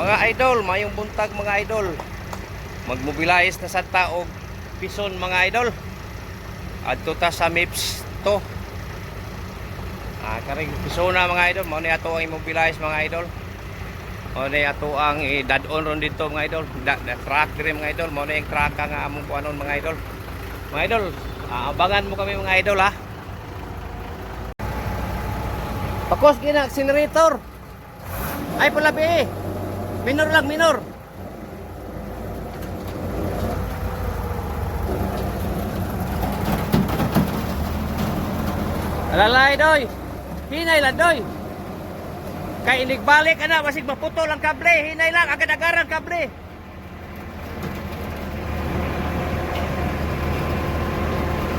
Mga idol, mayong buntag mga idol. Magmobilize na sa taog pison mga idol. Adto ta sa MIPS to. Karing piso na mga idol, mao ni ato ang immobilize mga idol. Mao ni ato ang idad-on ron dito mga idol. Track dire mga idol, mao ni ang track nga among kuanon mga idol. Mga idol, abangan mo kami mga idol ha. Pakos gina accelerator. Ay palabi. Minor lang, minor. Alalay doy. Hinay lang doy. Kay inigbalik ana basig maputol ang kable. Hinay lang agad-agaran kable.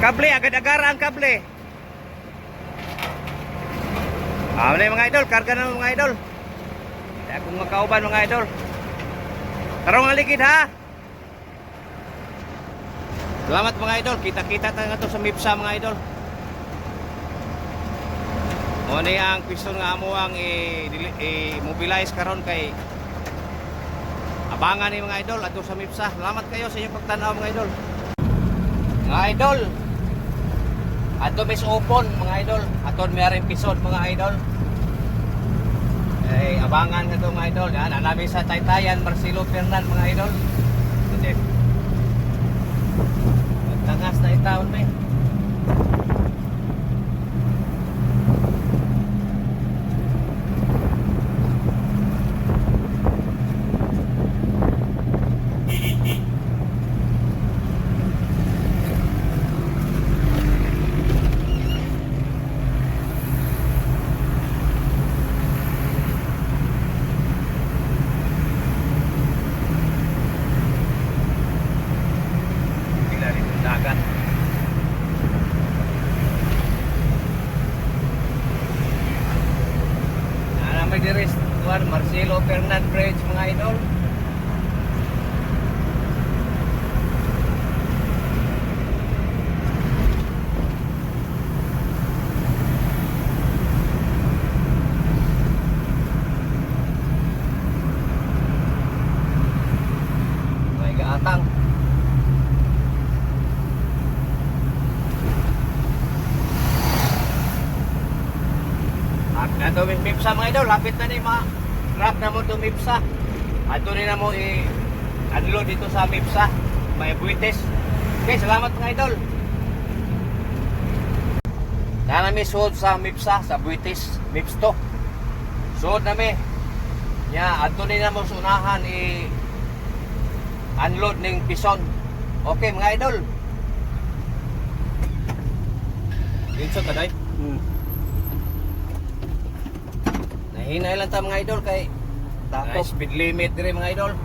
Kable agad-agaran kable. Mga idol, karga na mga idol. Kung makauban mga idol. Tarong ang likid ha. Salamat mga idol. Kita-kita tayo nga to sa MIPSA mga idol. O ni ang piston nga amo ang i-mobilize karon kay abangan ni mga idol ato sa MIPSA. Salamat kayo sa inyong pagtanaw mga idol. Mga idol, ato mis open mga idol. Ato mayroong piston mga idol. Abangan nga ito mga idol. Yan, namin sa Taytayan, Marcelo Fernan mga idol. Sige. Magtangas na itaon may. May diris Juan Marcelo Fernan Bridge mga idol. May gaatang. Ato MIPSA mga idol, lapit na ni ma-wrap na mo ito MIPSA. Ato rin na mo i-unload dito sa MIPSA. May buwites. Okay, salamat mga idol. Nami suod sa MIPSA, sa buwites, MIPS to. Suod nami. Ato rin na mo sunahan i-unload ng pison. Okay mga idol. Dito ka day? Hinay lang ta mga idol kay speed limit dire mga idol.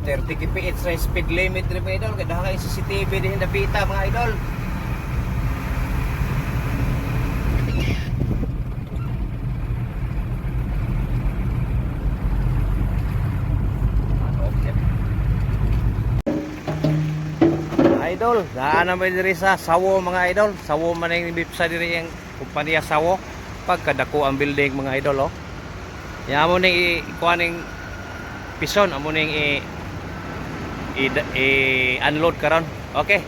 30 kph sa speed limit dire mga idol. Kada kay CCTV din napita mga idol. Idol, daan na dire sa Sawo mga idol. Sawo man ang MIPSA dire yung kumpanya Sawo. Pagkadako ang building mga idol yan amo ning ikuha ning pison amo ning i-unload karon. Okay.